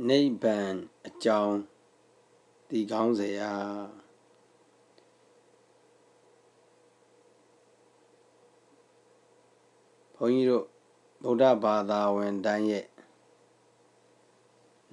နိဗ္ဗာန်အကြောင်းဒီကောင်းစရာဘုန်းကြီးတို့ဗုဒ္ဓဘာသာဝင်တိုင်းရဲ့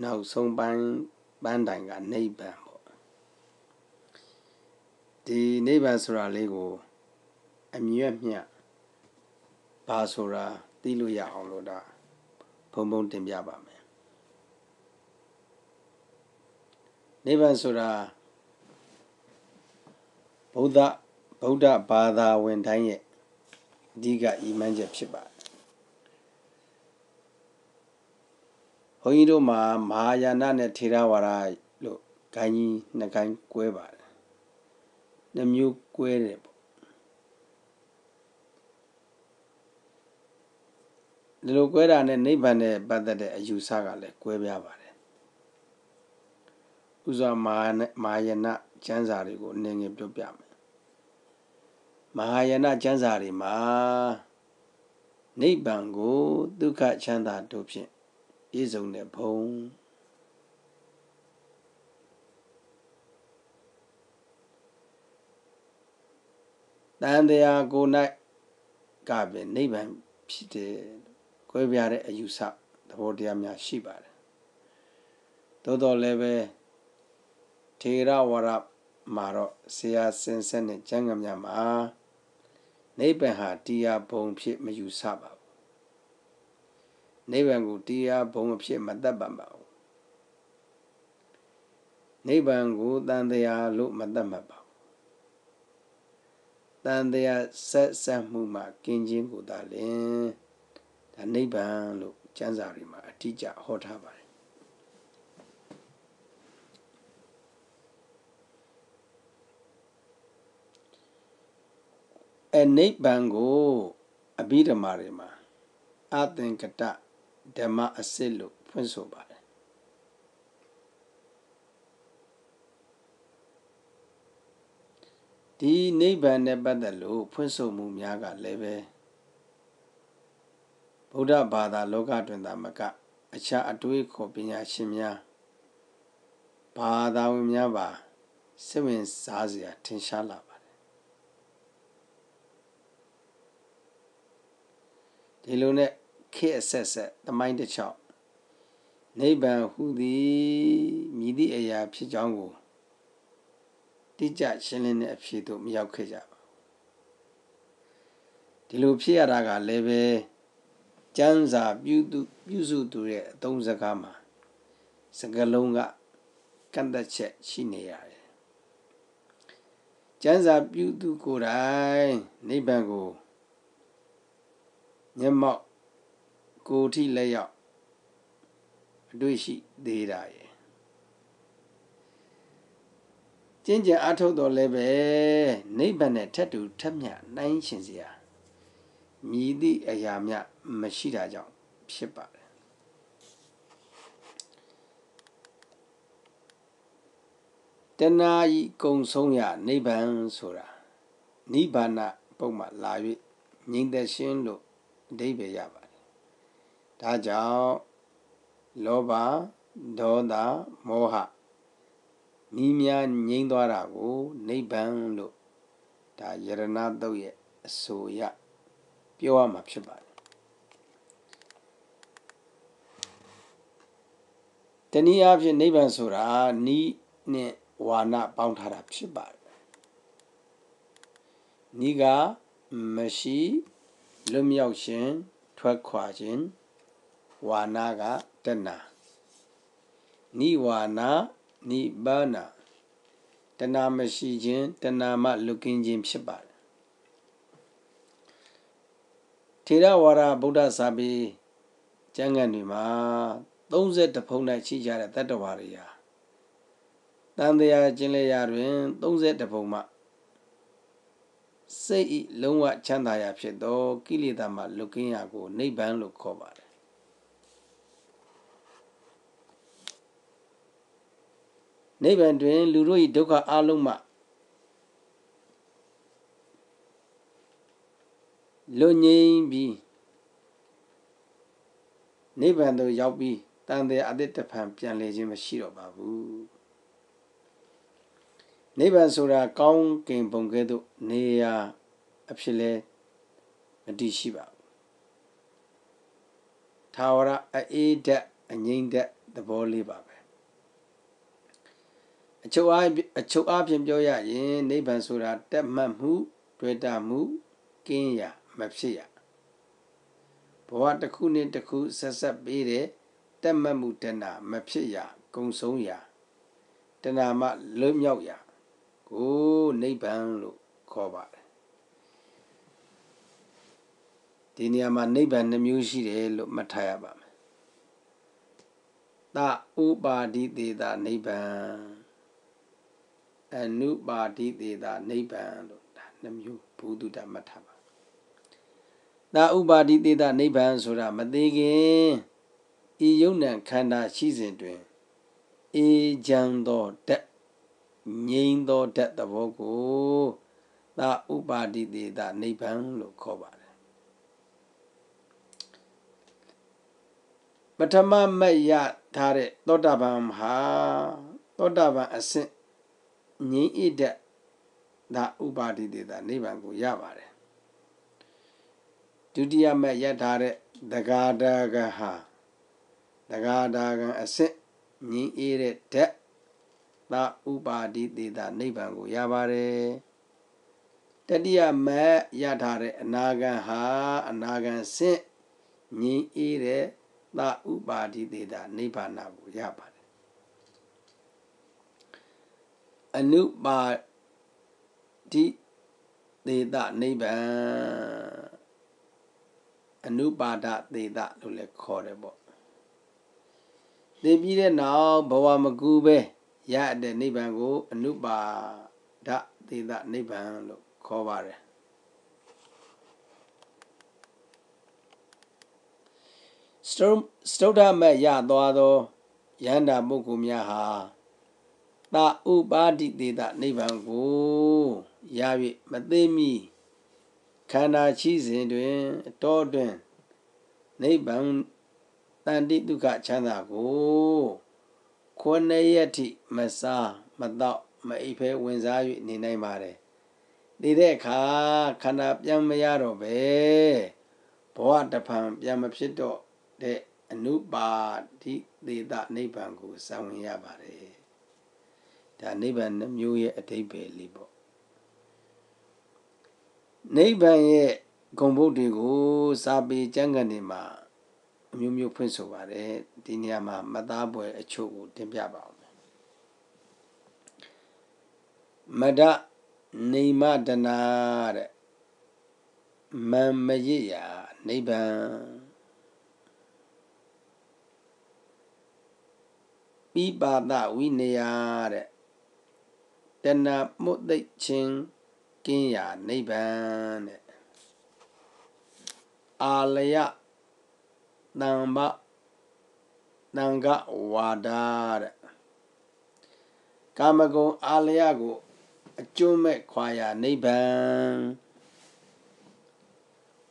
နောက်ဆုံးပန်းတိုင်ကနိဗ္ဗာန်ပေါ့ဒီနိဗ္ဗာန်ဆိုတာလေးကိုအမြတ်မြတ်ဘာဆိုတာသိလို့ရအောင်လို့ဒါဘုံတင်ပြပါမယ်နိဗ္ဗာန်ဆိုတာဗုဒ္ဓဘာသာဝင်တိုင်းရဲ့အဓိကဤမှန်းချက်ဖြစ်ပါတယ်ဘုန်းကြီးတို့မှာမဟာယာနနဲ့ထေရဝါဒလို့ဂိုင်းကြီးနှစ်ဂိုင်းကွဲပါတယ်နှစ်မျိုးကွဲတယ်ပေါ့ဒီလိုကွဲတာနဲ့နိဗ္ဗာန်နဲ့ပတ်သက်တဲ့အယူဆကလည်းကွဲပြားပါတယ်ဥစွာမဟာယာနကျမ်းစာတွေကိုအနေငယ်ပြောပြမယ်မဟာယာနကျမ်းစာတွေမှာနိဗ္ဗာန်ကိုဒုက္ခချမ်းသာတို့ဖြင့်ပြည့်စုံတဲ့ဘုံတန်တရားကို၌ကပင်နိဗ္ဗာန်ဖြစ်တဲ့ကွဲပြားတဲ့အယူဆသဘောတရားများရှိပါတယ်သို့တော်လည်းပဲထေရဝါဒမှာတော့ဆရာစင်ဆက်နဲ့ကျမ်းဂန်များမှာနိဗ္ဗာန်ဟာတရားဘုံဖြစ်မယူဆပါဘူးနိဗ္ဗာန်ကိုတရားဘုံအဖြစ်မတတ်ပါဘူးနိဗ္ဗာန်ကိုတန်တရားလို့မတတ်မှတ်ပါဘူးတန်တရားဆက်မှုမှာကင်းခြင်းကိုသာလင်ဒါနိဗ္ဗာန်လို့ကျမ်းစာတွေမှာအတိအကျဟောထားပါတယ်နိဗ္ဗာန်ကိုအဘိဓမ္မာတွေမှာအသင်္ကတဓမ္မအစစ်လို့ဖွင့်ဆိုပါတယ်ဒီနိဗ္ဗာန်နဲ့ပတ်သက်လို့ဖွင့်ဆိုမှုများကလည်းပဲဗုဒ္ဓဘာသာလောကတွင်သာမကအခြားအတွေးခေါ်ပညာရှင်များဘာသာဝင်များပါစိတ်ဝင်စားစရာထင်ရှားလာပါတယ်ဒီလိုနဲ့ခေတ်အဆက်ဆက်သမိုင်းတစ်လျှောက်နိဗ္ဗာန်ဟူသည်မြည်သည့်အရာဖြစ်ကြောင်းကိုတိကျရှင်းလင်းတဲ့အဖြစ်သို့မရောက်ခဲ့ကြပါဘူးဒီလိုဖြစ်ရတာကလည်းပဲကျမ်းစာပြုစုသူရဲ့အသုံးစကားမှာစကားလုံးကကန့်သက်ချက်ရှိနေရတယ်ကျမ်းစာပြုသူကိုယ်တိုင်နိဗ္ဗာန်ကိုမျက်မှောက်ကိုယ်ထိလက်ရောက်အတွေ့ရှိသေးတာရဲ့ကျင့်ကြံအားထုတ်တော်လည်းပဲနိဗ္ဗာန်နဲ့ထပ်တူထပ်မျှနှိုင်းရှင်စရာမြည်သည့်အရာမျှမရှိတာကြောင့်ဖြစ်ပါတယ်တဏှာဤကုံဆုံးရနိဗ္ဗာန်ဆိုတာနိဗ္ဗာန်ပုံမှာလာ၍ငြိမ်သက်ခြင်းလို့အဓိပ္ပာယ်ရပါတယ်ဒါကြောင့်လောဘဒေါသမောဟမိများငြိမ်းသွားတာကိုနိဗ္ဗာန်လို့ဒါယရဏသုတ်ရဲ့အဆိုအရပြောရမှာဖြစ်ပါတယ်တနည်းအားဖြင့်နိဗ္ဗာန်ဆိုတာနိနဲ့ဝါနပေါင်းထားတာဖြစ်ပါတယ်နိကမရှိလွတ်မြောက်ခြင်းထွက်ခွာခြင်းဝါနာကတဏှာနိဝါနာနိဗ္ဗာန်တဏှာမရှိခြင်းတဏှာမှလွတ်ကင်းခြင်းဖြစ်ပါတယ်ထေရဝါဒဗုဒ္ဓစာပေကျမ်းဂန်တွေမှာ31ဖုံး၌ရှိကြတဲ့တတ္တဝါတွေဟာတန်တရားကျင့်လျာတွင်31ဖုံးမှစိတ်ဤလုံးဝချမ်းသာရာဖြစ်သောကိလေသာမှလွတ်ကင်းရာကိုနိဗ္ဗာန်လို့ခေါ်ပါတယ်နိဗ္ဗာန်တွင်လူတို့၏ဒုက္ခအလုံးမှလွတ်ငြိမ်းပြီးနိဗ္ဗာန်သို့ရောက်ပြီးတ တန်တဲ့အတိတ်တဖန်ပြန်လဲခြင်းမရှိတော့ပါဘူးနိဗ္ဗာန်ဆိုတာကောင်းကင်ဘုံကဲ့သို့နေရာအဖြစ်လဲမတည်ရှိပါဘူးထာဝရအေးဓာတ်အငြိမ့်ဓာတ်သဘောလေးပါပဲအချုပ်အားဖြင့်ပြောရရင်နိဗ္ဗာန်ဆိုတာတက်မှတ်မှုတွေ့တာမှုကင်းရာမဖြစ်ရဘဝတစ်ခုနဲ့တစ်ခုဆက်ဆက်ပေးတဲ့တက်မှတ်မှုတဏမဖြစ်ရကုံဆုံးရာတဏမှလွတ်မြောက်ရာကိုနိဗ္ဗာန်လို့ခေါ်ပါတယ်ဒီနေရာမှာနိဗ္ဗာန်နှမျိုးရှိတယ်လို့မှတ်ထားရပါမယ်သဥပါတိတေတာနိဗ္ဗာန်အနုပါတိတေတာနိဗ္ဗာန်လို့ဒါနှမျိုးဘုဒ္ဓတမှတ်ထားပါသဥပါတိတေတာနိဗ္ဗာန်ဆိုတာမသေးခင်ဤယုံ nant ခန္ဓာရှိစဉ်တွင်အေချမ်းသောဓာတ်ငြိမ်းသောဓာတ်သဘောကိုသဥပါတိတေတာနိဗ္ဗာန်လို့ခေါ်ပါတယ်ပထမမတ်ရထားတဲ့သောတာပန်ဟာသောတာပန်အဆင့်ငြိမ်းဣဓာတ်သဥပါတိတေတာနိဗ္ဗာန်ကိုရပါတယ်ဒုတိယမတ်ရထားတဲ့သဂါဒဂံဟာသဂါဒဂံအဆင့်ငြိမ်းအေးတဲ့ဓာတ်သဥပါတိတေတာနိဗ္ဗာန်ကိုရပါတယ်တတိယမတ်ရထားတဲ့အနာဂံဟာအနာဂံဆင့်ငြိမ်းအေးတဲ့သဥပါတိတေတာနိဗ္ဗာန်ကိုရပါတယ်အနုပါတိတေတာနိဗ္ဗာန်အနုပါဒတေတာလို့လည်းခေါ်တယ်ပေါ့သိပြီးတဲ့နောက်ဘဝမကူပဲရတဲ့နိဗ္ဗာန်ကိုအနုပါဒတေတာနိဗ္ဗာန်လို့ခေါ်ပါတယ်စတုဒ္ဓမတ်ရသွားသောယန္တာပုဂ္ဂိုလ်များဟာသဥပါတိတေတာနိဗ္ဗာန်ကိုရ၍မသိမီခန္ဓာရှိစဉ်တွင်အတော်တွင်နိဗ္ဗာန်တန်တိဒုက္ခချမ်းသာကို9 ရက်ထိမစားမတော့မအိပ်ဖဲဝင်စား၍နေနိုင်ပါတယ်ဒီတဲ့အခါခန္ဓာပြန်မရတော့ပဲဘဝတဖန်ပြန်မဖြစ်တော့တဲ့အနုပါတိတေတာနိဗ္ဗာန်ကိုစောင့်ဝင်ရပါတယ်ဒါနိဗ္ဗာန်နှမျိုးရဲ့အဓိပ္ပာယ်လေးပေါ့နိဗ္ဗာန်ရဲ့ဂုဏ်ဘုဒ္ဓတွေကိုစာပေကျမ်းဂန်တွေမှာအမျိုးမျိုးဖွင့်ဆိုပါတယ်ဒီနေရာမှာမသားပွဲအချို့ကိုတင်ပြပါအောင်မဒနေမဒနာတဲ့မံမရစ်ရာနိဗ္ဗာန်ပိပါဒဝိနယတဲ့တဏမှုတ်သိချင်းကင်းရာနိဗ္ဗာန်တဲ့အာလယတံဘတံဃဝါဒတဲ့ကာမဂုဏ်အာလယကိုအကျွမ်းမဲ့ခွာရာနိဗ္ဗာန်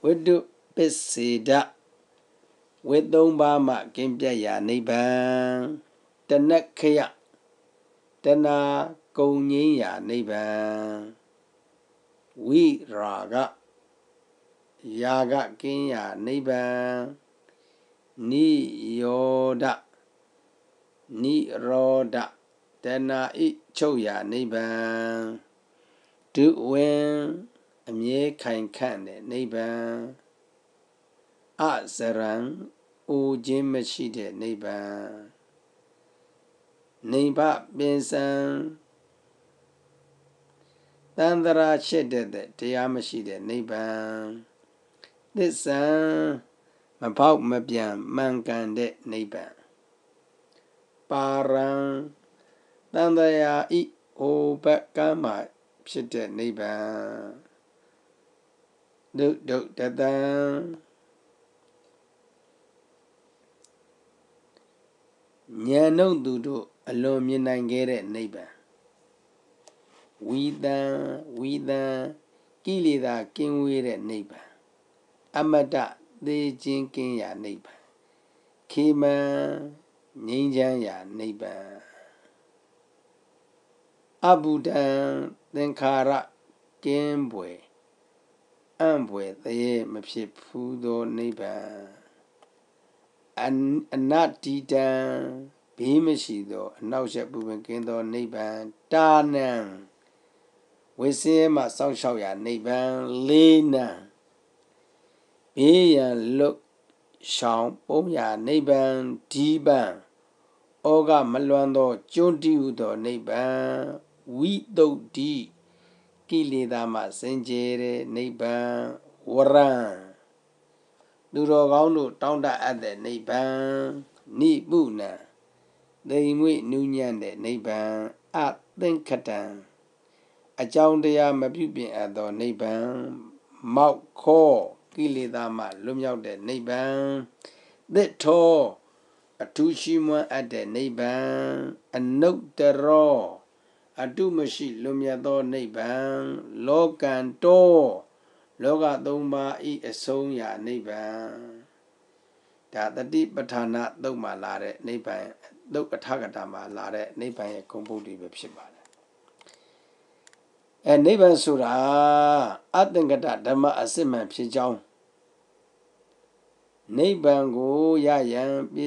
ဝိတုပစ္စေဒဝိသုံးပါးမှကင်းပြတ်ရာနိဗ္ဗာန်တဏ္ခယတဏကုံငြိမ်းရာနိဗ္ဗာန်ဝိရာဂယာဂကင်းရာနိဗ္ဗာန်နိယောဒနိရောဓတဏဣချုပ်ရာနိဗ္ဗာန်ဒုဝင်အမြဲခိုင်ခန့်တဲ့နိဗ္ဗာန်အဇရံအိုခြင်းမရှိတဲ့နိဗ္ဗာန်နိဗ္ဗပင်စံတန္တရာရှိတဲ့တရားမရှိတဲ့နိဗ္ဗာန်သစ္စာမပေါက်မပြန်မှန်ကန်တဲ့နိဗ္ဗာန်ပါရံတန်တရာဤဟိုဘက်ကမ်းမှဖြစ်တဲ့နိဗ္ဗာန်ဒုဒုတတံဉာဏ်နှုတ်သူတို့အလွန်မြင်နိုင်ခဲ့တဲ့နိဗ္ဗာန်ဝိတံကိလေသာကင်းဝေးတဲ့နိဗ္ဗာန်အမတ္တသေခြင်းကင်းရာနိဗ္ဗာန်ခေမံ ငြိမ်းချမ်းရာနိဗ္ဗာန်အဘုဒ္ဓံသင်္ခါရကင်းပွယ်အံ့ဖွယ်တရေမဖြစ်ဖူးသောနိဗ္ဗာန်အနတ္တိတံဘေးမရှိသောအနှောက်အယှက်ပူပင်ကင်းသောနိဗ္ဗာန်တာနံဝိစင်းရဲမှစောင့်ရှောက်ရာနိဗ္ဗာန်လေးနံဘေးရန်လွတ်ရှောင်ပုံးရာနိဗ္ဗာန်ဒီပံဩဃမလွမ်းသောကျွန်းတိဟုသောနိဗ္ဗာန်ဝိတုဒ္ဓိကိလေသာမှစင်ကြယ်တဲ့နိဗ္ဗာန်ဝရံသူတော်ကောင်းတို့တောင်းတအပ်တဲ့နိဗ္ဗာန်နိပုဏံသိမ်မွေ့နူးညံ့တဲ့နိဗ္ဗာန်အသင်္ခတံအကြောင်းတရားမပြုပြင်အပ်သောနိဗ္ဗာန်မောက်ခောကိလေသာမှလွတ်မြောက်တဲ့နိဗ္ဗာန်သစ်ထောအထူးရှိမွမ်းအပ်တဲ့နိဗ္ဗာန်အနုတ္တရောအတုမရှိလွတ်မြတ်သောနိဗ္ဗာန်လောကံတောလောကသုံးပါးဤအဆုံးရာနိဗ္ဗာန်ဒါတတိပဋ္ဌာနသုတ်မှာလာတဲ့နိဗ္ဗာန်သုတ်အထာဂတမှာလာတဲ့နိဗ္ဗာန်ရဲ့ဂုဏ်ပုဒ်တွေပဲဖြစ်ပါတယ်နိဗ္ဗာန်ဆိုတာအသင်္ကတဓမ္မအစစ်မှန်ဖြစ်ကြောင်းနိဗ္ဗာန်ကိုရရန်ပြ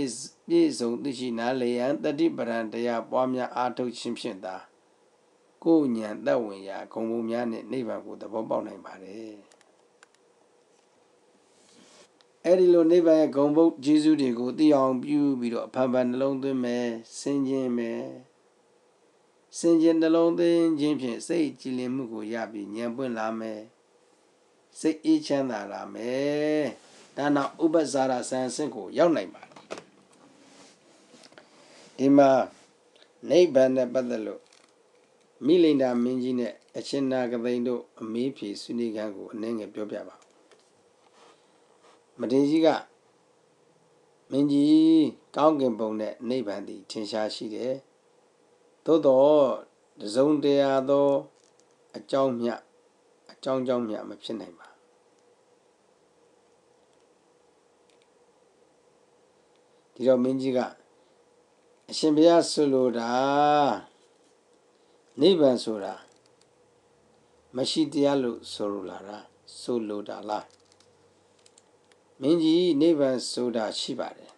ည့်စုံသိရှိနားလည်ရန်တတိပဌာန်တရားပွားများအားထုတ်ခြင်းဖြင့်သာကိုယ်ဉာဏ်သက်ဝင်ရာဂုဏ်ပုံများနဲ့နိဗ္ဗာန်ကိုသဘောပေါက်နိုင်ပါတယ်အဲ့ဒီလိုနိဗ္ဗာန်ရဲ့ဂုဏ်ပုဒ်ကျေးဇူးတွေကိုသိအောင်ပြုပြီးတော့အဖန်ဖန်နှလုံးသွင်းမယ်ဆင်ခြင်မယ်ဆင်ခြင်နှလုံးသွင်းခြင်းဖြင့်စိတ်ကြည်လင်မှုကိုရပြီးဉာဏ်ပွင့်လာမယ်စိတ်အေးချမ်းသာလာမယ်ဒါနောက်ဥပ္ပဇာရဆန်းစစ်ကိုရောက်နိုင်ပါတယ်ဒီမှာနိဗ္ဗာန်နဲ့ပတ်သက်လို့မိလိန္ဒာမင်းကြီးနဲ့အရှင်နာဂသိန်တို့အမေးဖြေဆွေးနွေးခန်းကိုအနည်းငယ်ပြောပြပါမထေရကြီးကမင်းကြီးကောင်းကင်ဘုံနဲ့နိဗ္ဗာန်သည်ထင်ရှားရှိတယ်သို့တော့တစုံတရာသောအကြောင်းမျှမဖြစ်နိုင်ပါဒီတော့မင်းကြီးကအရှင်ဘုရားဆိုလိုတာနိဗ္ဗာန်ဆိုတာမရှိတရားလို့ဆိုလိုတာလားမင်းကြီးနိဗ္ဗာန်ဆိုတာရှိပါတယ်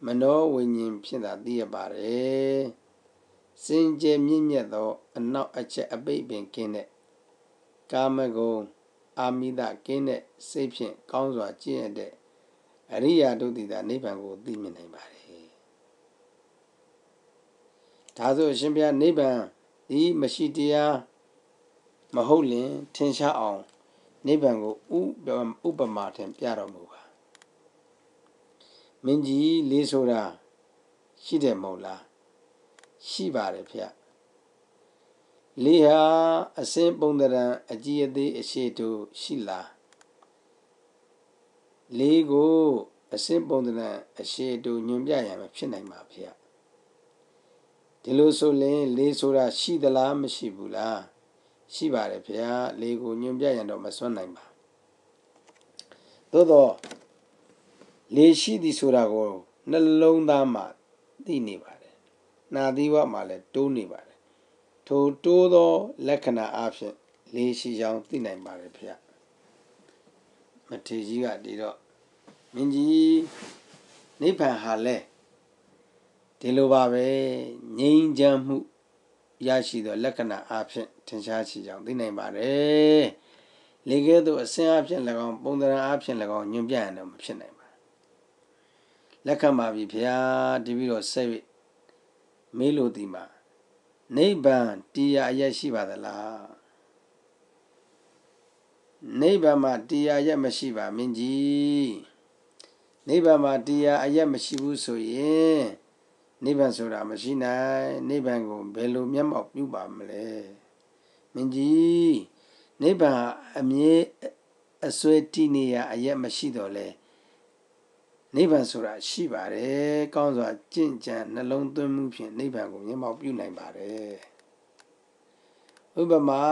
မနောဝိညာဉ်ဖြင့်သာသိရပါတယ်စင်ကြယ်မြင့်မြတ်သောအနောက်အချက်အပိတ်ပင်ကင်းတဲ့ကာမဂုဏ်အာမိတကင်းတဲ့စိတ်ဖြင့်ကောင်းစွာကျင့်ရတဲ့အရိယာတို့သည်သာနိဗ္ဗာန်ကိုသိမြင်နိုင်ပါတယ်ဒါဆိုအရှင်ဘုရားနိဗ္ဗာန်ဒီမရှိတရားမဟုတ်လင်ထင်ရှားအောင်နိဗ္ဗာန်ကိုဥပမာထင်ပြတော်မူပါမင်းကြီးလေးဆိုတာရှိတယ်မဟုတ်လားရှိပါတယ်ဖေလေးဟာအစင်းပုံတရံအကြည်အသေးအရှိတူရှိလားလေးကိုအစင်းပုံတရံအရှိတူညွန်ပြရမှာဖြစ်နိုင်ပါဖေဒီလိုဆိုရင်လေးဆိုတာရှိသလားမရှိဘူးလားရှိပါတယ်ဖေလေးကိုညွန်ပြရင်တော့မစွန့်နိုင်ပါသို့တော့လေးရှိသည်ဆိုတာကိုနှလုံးသားမှာသိနေပါတယ်နာသီးဝမှာလည်းတိုးနေပါတယ်ထိုတိုးသောလက္ခဏာအဖြစ်လေးရှိကြောင်းသိနိုင်ပါတယ်ဖေမထေရကြီးကဒီတော့မင်းကြီးနိဗ္ဗာန်ဟာလဲဒီလိုပါပဲငြိမ်းချမ်းမှုရရှိသောလက္ခဏာအဖြစ်ထင်ရှားရှိကြောင်းသိနိုင်ပါတယ်လေကဲ့သို့အစင်းအဖြစ်၎င်းပုံသဏ္ဍာန်အဖြစ်၎င်းညွှန်ပြရင်တော့မဖြစ်နိုင်ပါလက်ခံပါပြီဗျာဒီပြီးတော့ဆက်၍မေးလို့ဒီမှာနိဗ္ဗာန်တရားအရက်ရှိပါသလားနိဗ္ဗာန်မှာတရားအရက်မရှိပါမင်းကြီးနိဗ္ဗာန်မှာတရားအရက်မရှိဘူးဆိုရင်နိဗ္ဗာန်ဆိုတာမရှိနိုင်နိဗ္ဗာန်ကိုဘယ်လိုမျက်မှောက်ပြုပါမလဲမင်းကြီးနိဗ္ဗာန်အမြဲအစွဲတည်နေရအရက်မရှိတော့လဲနိဗ္ဗာန်ဆိုတာရှိပါတယ်ကောင်းစွာကြင်ကြံနှလုံးသွင်းမှုဖြင့်နိဗ္ဗာန်ကိုမျက်မှောက်ပြုနိုင်ပါတယ်ဥပမာ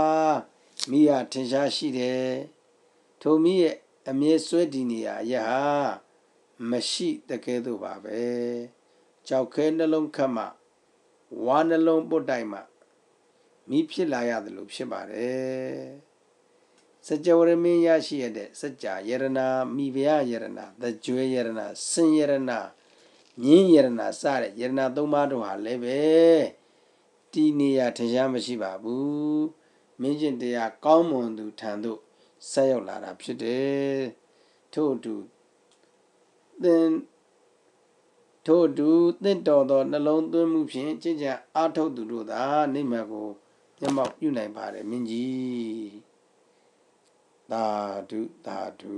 မိယာထင်ရှားရှိတယ်ထိုမိရဲ့အမြဲစွဲတည်နေရအရက်ဟာမရှိတကယ်တော့ပါပဲ ကြောက်ခဲနှလုံးခတ်မှဝါနှလုံးပုတ်တိုက်မှမိဖြစ်လာရတယ်လို့ဖြစ်ပါတယ်စကြဝဠာမင်းရရှိရတဲ့စကြယရနာမိဖုရားယရနာသကြွေယရနာစင်ယရနာညင်းယရနာစတဲ့ယရနာ၃ပါးတို့ဟာလည်းပဲတီနေရထရှားမရှိပါဘူးမင်းကျင့်တရားကောင်းမွန်သူထံသို့ဆက်ရောက်လာတာဖြစ်တယ်ထို့အတူသင့်တော်သောနှလုံးသွင်းမှုဖြင့်ကျင့်ကြံအားထုတ်သူတို့သာနိမ္မာန်ကိုမျက်မှောက်ပြုနိုင်ပါတယ်မင်းကြီးသာဓုသာဓု